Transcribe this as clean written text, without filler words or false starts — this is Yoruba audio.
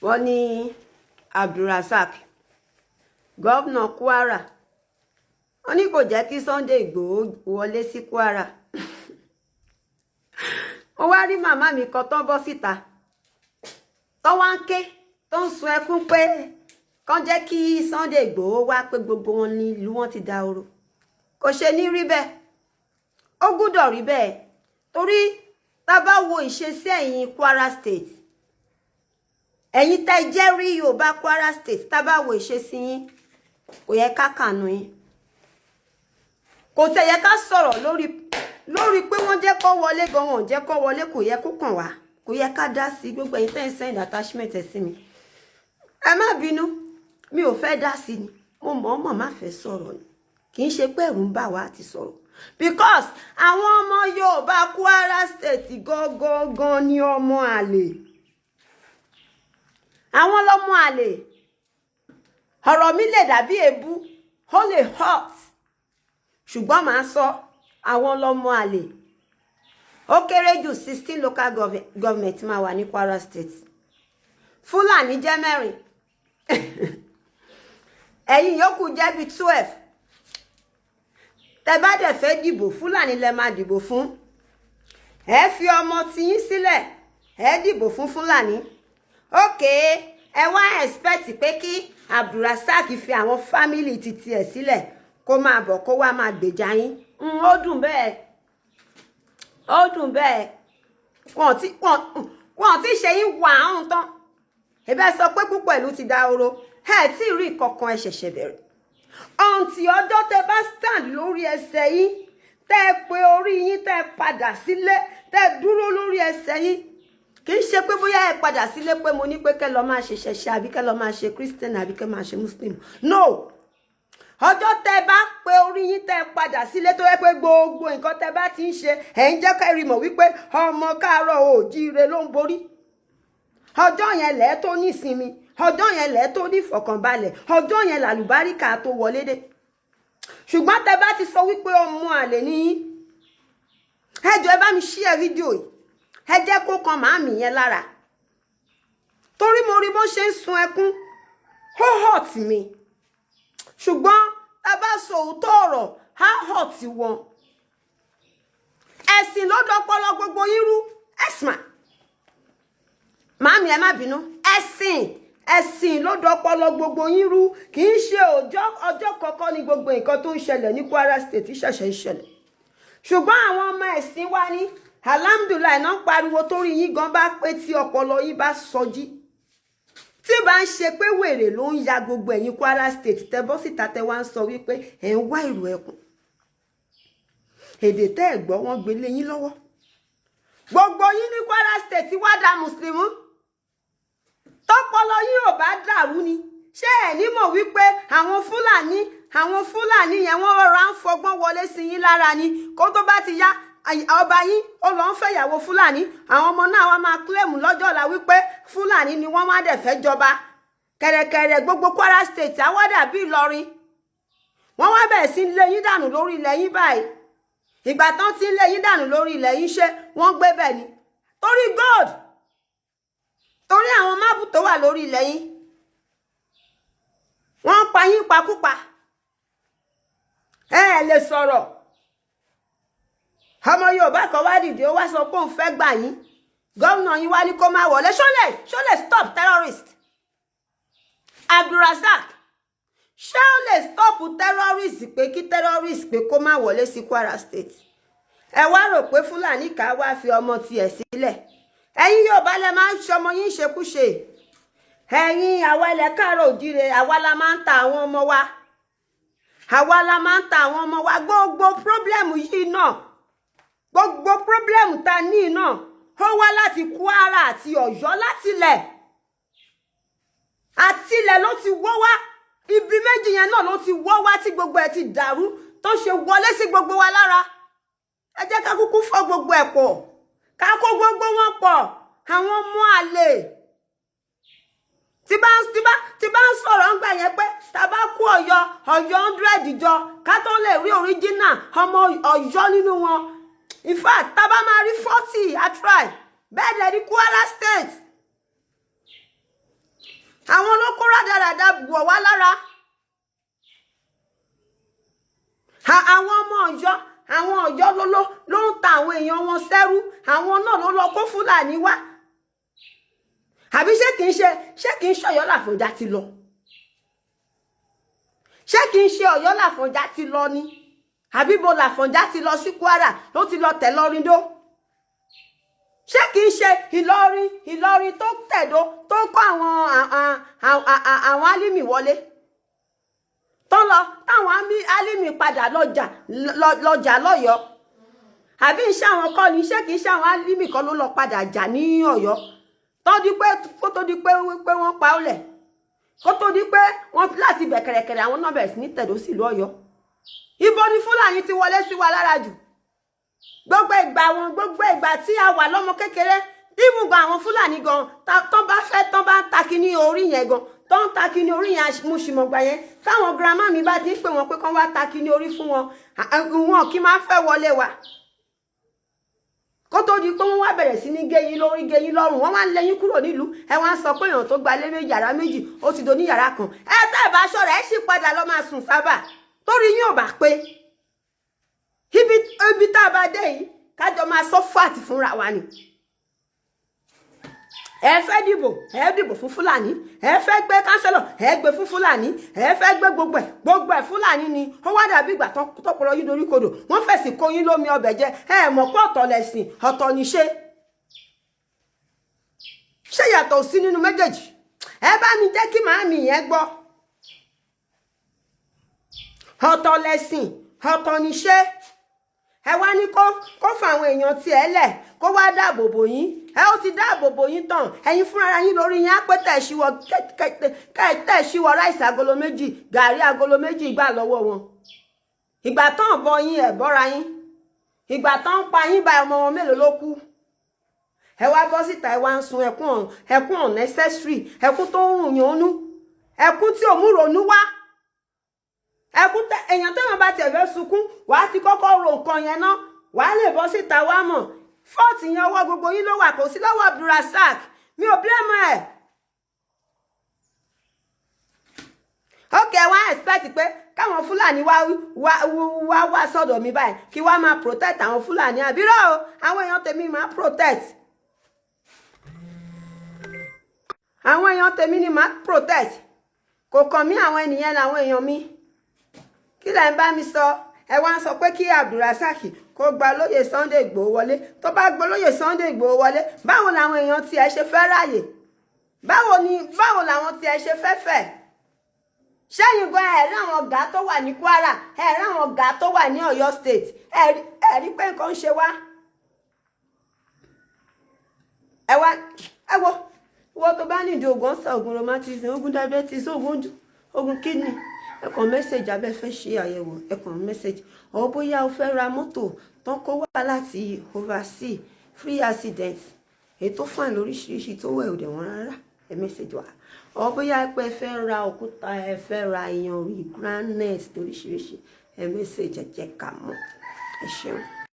wọ́n ní Abdulrasaq gómìnà Kwara wọ́n ní kò jẹ́ kí Sunday Igboho wọlé sí Kwara. Mo wá rí màmá mi kan tó ń bọ́ síta tó wá ń ké tó ń sun ẹkún pé kán jẹ́ kí Sunday Igboho wá pé gbogbo wọn ní ìlú wọn ti dahoro. Kò ṣe ní rí bẹ́ẹ̀, ó gbúdọ̀ rí bẹ́ẹ̀ torí tá bá wo ìṣesí ẹ̀yin Kwara State, ẹ̀yin tẹ́ jẹ́ rí Yorùbá Kwara State, tá bá wo ìṣesí yín kò yẹ ká kànú yín, kò tẹ̀ yẹ ká sọ̀rọ̀ lórí pé wọ́n jẹ́ kó wọlé gan, wọn jẹ́ kó wọlé, kò yẹ kó kàn wá, kò yẹ ká dá sí. Gbogbo ẹ̀yin tẹ́ ń send attachment ẹ̀ sí mi, ẹ má bínú, mi ò fẹ́ dá sí ni, mo mọ̀ọ́mọ̀ má fẹ́ sọ̀rọ̀ ni, kì í ṣe pé ẹ̀rù ń bà wá àti sọ̀rọ̀ because àwọn ọmọ Yorùbá Kwara State gangan ni ọmọ àlè, àwọn lọmọ àlè. Ọ̀rọ̀ mi lè dàbí èébú, ó lè hot, ṣùgbọ́n màá sọ àwọn lọmọ àlè. Ó kéré jù 16 local government máa wà ní Kwara State. Fúlàní jẹ́ 4, ẹ̀yin yòókù jẹ́ bí 12. Tẹ́ bá dẹ̀ fẹ́ dìbò, Fúlàní lẹ máa dìbò fún. Ẹ fi ọmọ tiyín sílẹ̀, ẹ dìbò fún Fúlàní. Okay, ẹ wá expect pé kí Abdulrasaq fi àwọn family titi ẹ̀ sílẹ̀ kó máa bọ̀ kó wá máa gbèjà yín. Ó dùn bẹ́ẹ̀, ó dùn bẹ́ẹ̀. Wọ́n ti ṣe yín wà áhùn tán. Ẹ̀bẹ̀ sọ pé púpọ̀ ìlú ti dahoro, ẹ tí rí kankan, ẹ ṣẹ̀ṣẹ̀ bẹ̀rẹ̀. Ọ̀ǹtì ọjọ́ tẹ́ bá stand lórí ẹsẹ̀ yín, tẹ́ pé orí yín, tẹ́ padà sílé, tẹ́ dúró lórí ẹsẹ̀ yín. Kì í ṣe pé bóyá ẹ padà sílé pé mo ní pé kẹ́ lọ máa ṣe ṣẹ̀ṣẹ̀ àbí kẹ́ lọ máa ṣe Christian àbí kẹ́ máa ṣe Muslim. No. Ọjọ́ tẹ́ bá pé orí yín, tẹ́ padà sílé tó yẹ pé gbogbo nǹkan tẹ́ bá ti ń ṣe ẹ̀ ń jẹ́ ká rí mọ̀ wípé ọmọ káàárọ̀ oòjíire ló ń borí. Ọjọ́ yẹn lẹ tó ní ìsinmi, ọjọ́ yẹn lẹ tó ní ìfọ̀kànbalẹ̀, ọjọ́ yẹn làlùbáríkà tó wọlé dé. Ṣùgbọ́n tẹ́ bá ti sọ wípé ọmọ àlè ni yín, ẹ jọ̀ọ́ ẹ bá mi share fídíò yìí, ẹ jẹ́ kó kan màámi yẹn lára torí mo rí bó ṣe ń sun ẹkún, ó hot mi. Ṣùgbọ́n tá bá sọ òótọ́ ọ̀rọ̀, á hot wọn. Ẹ̀sìn ló dọpọlọ gbogbo yín rú. Esma, màámi ẹ má bínú, ẹ̀sìn ló dọpọlọ gbogbo yín rú. Kì í ṣe ọjọ́ kọ̀ọ̀kan ni gbogbo nǹkan tó ń ṣẹlẹ̀ ní Kwara State ṣẹ̀ṣẹ̀ ń ṣẹlẹ̀. Ṣùgbọ́n àwọn ọmọ ẹ̀sìn wa ní alhamdulillah náà pariwo torí yín gan bá pé tí ọpọlọ yín bá sọjí. Tí bá ń ṣe pé wèrè ló ń ya gbogbo ẹ̀yin Kwara State tẹ́ bọ́ síta tẹ́ wá ń sọ wípé ẹ̀ ń wá ìrù ẹkùn. Èdè tẹ́ ẹ̀ gbọ́ wọ́n gbé lé yín lọ́wọ́. Gbogbo yín ní Kwara State wá da mùsùlùmí. Tọ́pọlọ yín ò bá dàrú ni. Ṣé ẹ̀ ní mọ̀ wípé àwọn Fúlàní yẹn wọ́n rọra ń fọgbọ́n wọlé sí yín lára ni kó tó bá ti yá ọba yín ó lọ ń fẹ́yàwó Fúlàní, àwọn ọmọ náà wá máa claim lọ́jọ́ ọ̀la wípé Fúlàní ni wọ́n má dẹ̀ fẹ́ jọba. Kẹ̀rẹ̀kẹ̀rẹ̀ gbogbo Kwara State á wá dàbí Ìlọrin. Wọ́n wá bẹ̀rẹ̀ sí lé yín dànù lórí ilẹ̀ yín báyìí. Ìgbà tán ti ń lé yín dànù lórí ilẹ̀ yín ṣé wọ́n gbé bẹ̀ ni torí gold, torí àwọn máàbù tó wà lórí ilẹ̀ yín. Wọ́n pa yín pakúpa, ẹ lè sọ̀rọ̀. Ọmọ Yorùbá kan wá dìde ó wá sọ pé òun fẹ́ gbà yín, gómìnà yín wá ní kó má wọlé. Ṣó lè stop terrorist? Abdulrasaq, ṣé ó lè stop terrorist pé kí terrorist pé kó má wọlé sí Kwara State? Ẹ wá rò pé Fúlàní ká wá fi ọmọ tiẹ̀ sílẹ̀. Ẹ̀yin Yorùbá lẹ máa ń ṣọmọ yín ṣekúṣe. Ẹ̀yin àwa ilẹ̀ káàárọ̀ oòjíire, àwa la máa ń ta àwọn ọmọ wa. Àwa la máa ń ta àwọn ọmọ wa. Gbogbo problem yìí náà, gbogbo problem ta ní náà, ó wá láti Kwara àti Ọ̀yọ́ látilẹ̀. Àtilẹ̀ ló ti wọ́ wá. Ibi méjì yẹn náà ló ti wọ́ wá tí gbogbo ẹ̀ ti dàrú tó ṣe wọlé sí gbogbo wa lára. Ẹ jẹ́ ká kúkú fọ́ gbogbo ẹ̀ pọ̀. Ká kó gbogbo wọn pọ̀. Àwọn ọmọ àlè. Tí bá ń sọ̀rọ̀ ń gbà yẹn pé tá bá kú Ọ̀yọ́ 100 jọ ká tó lè rí original ọmọ Ọ̀yọ́ nínú wọn. In fact, tá bá máa rí 40 I try. Bẹ́ẹ̀ dẹ̀ ní Kwara State. wọ̀ wá lára. Àwọn ọmọ Ọ̀yọ́ ló ń ta àwọn èèyàn wọn sẹ́rú, àwọn náà ló lọ kó Fúlàní wá. Àbí ṣé kìí ṣe Ọ̀yọ́ l'Àfọ̀njá ti lọ? Ṣé kìí ṣe Ọ̀yọ́ l'Àfọ̀njá ti lọ ni? Àbí bo l'Àfọ̀njá ti lọ sí Kwara ló ti lọ tẹ̀ lọ́rin dó? Ṣé kìí ṣe Ìlọrin tó tẹ̀dó tó kọ́ àwọn Álímì wọlé? Tó lọ táwọn Álímì padà lọ́jà lọ́yọ̀ọ́? Àbí iṣẹ́ àwọn kọ́ ni? Ṣé kìí ṣe àwọn Álímì kan ló lọ padà jà ní Ọ̀yọ́? Kó tó di pé wọ́n pa ó lẹ̀, kó tó di pé wọ́n láti bẹ̀ kẹ̀rẹ̀kẹ̀rẹ̀ àwọn náà bẹ̀rẹ̀ sí ní tẹ̀dó sílùú Ọ̀yọ́. Ibo ni Fúlàní ti wọlé sí wa lára jù? Gbogbo ìgbà tí a wà lọ́mọ kékeré, ibùgbà àwọn Fúlàní gan tán bá fẹ́ tán bá ń ta kíní orí yẹn gan, tán ń ta kíní orí yẹn mo sì mọ̀ gbà yẹn, táwọn girama mi bá ti ń pè wọ́n pé kán wá ta kíní orí fún wọn, wọn kì í máa fẹ́ wọlé wa. Kó tó di pé wọ́n wá bẹ̀rẹ̀ sí ní géyín lórí géyín lọ́rùn, wọ́n wá ń lẹ́yìn kúrò nílùú, ẹ wá ń sọ pé èèyàn tó gba lé méjì yàrá méjì ó ti do ní yàrá kan. Ẹ tẹ́ ẹ̀ bá ṣọ́ra ẹ sì padà lọ máa sùn sábà torí yín ò bá pé. Ibi tá a bá dé yìí kájọ máa sọ fàtì fúnra wa ni. Ẹ fẹ́ dìbò fún Fúlàní, ẹ fẹ́ gbé kánsẹ́lọ̀, ẹ gbé fún Fúlàní, ẹ fẹ́ gbé gbogbo ẹ̀ Fúlàní ni. Ó wá dàbí ìgbà tọ́pọ̀lọ́ yín dorí kodò, wọ́n fẹ̀sì kó yín lómi ọbẹ̀ jẹ, ẹ mọ̀ pé ọ̀tọ̀ lẹ̀sìn ọ̀tọ̀ níṣe. Ṣé yàtọ̀ sí nínú méjèèjì? Ẹ bá mi jẹ́ kí màámi yẹn gbọ́. Ọ̀tọ̀ lẹ̀sìn ọ̀tọ̀ níṣe. Ẹ wá ní kó fa àwọn èèyàn tí ẹ lẹ̀ kó wá dáàbò bò yín. Ẹ ó ti dáàbò bò yín tán, ẹ̀yin fúnra yín lórí yín á pé tẹ̀síwọ́ ráìsì agolo méjì, gàrí agolo méjì gbà lọ́wọ́ wọn. Ìgbà tán bọ yín ẹ̀ bọ́ra yín, ìgbà tán pa yín bá ọmọ wọn mélòó ló kú? Ẹ wá bọ́ síta ẹ wá ń sun ẹkún unnecessary, ẹkún tó ń rùn yín nú, ẹkún tí ò mú ronú wá. Ẹkún èèyàn tẹ́wọ̀n bá tiẹ̀ fẹ́ sunkún, wàá ti kọ́kọ́ ro nǹkan yẹn ná, wàá lè bọ́ síta wá mọ̀. Fọ́ọ̀tì yẹn ọwọ́ gbogbo yín ló wà, kò sí lọ́wọ́ Abdulrasaq, mi ò blame ẹ̀. Okay, wá expect pé káwọn Fúlàní wá sọ́dọ̀ mi báyìí kí wá máa protect àwọn Fúlàní àbírọ̀ o, àwọn èèyàn tèmi máa protect. Àwọn èèyàn tèmi ni máa protect. Kò kàn mí àwọn ènìyàn làwọn èèyàn mi. Kí lẹ ń bá mi sọ? Ẹ wá ń sọ pé kí Abdulrasaq kó gba olóyè Sunday Igboho wọlé. Tó bá gba olóyè Sunday Igboho wọlé, báwo làwọn èèyàn tí ẹ ṣe fẹ́ ráyè? Báwo làwọn tí ẹ ṣe fẹ́ fẹ́? Ṣẹ́yìn gan ẹ rí àwọn ọ̀gá tó wà ní Kwara, ẹ rí àwọn ọ̀gá tó wà ní Ọ̀yọ́ state, ẹ rí pé nǹkan ń ṣe wá. Ẹ wo tó bá nídìí oògùn ọ̀sán, oògùn rheumatism, oògùn diabetes, oògùn kidney, ẹ kàn mẹ́sẹ̀jì abẹ́ fẹ́ ṣe àyẹ̀wò, ẹ kàn mẹ́sẹ̀jì. Ọ̀ bóyá o fẹ́ ra mọ́tò tán kó wá láti overseas, free accident, èyí tó fún ẹ lóríṣiríṣi tó wẹ̀ òdè wọn rárá, ẹ mẹ́sẹ̀jì wá. Ọ̀ bóyá pé ẹ fẹ́ ra òkúta, ẹ fẹ́ ra iyanrìn, granite lóríṣiríṣi, ẹ mẹ́sẹ̀jì ẹ jẹ́ ká mọ̀. Ẹ ṣeun.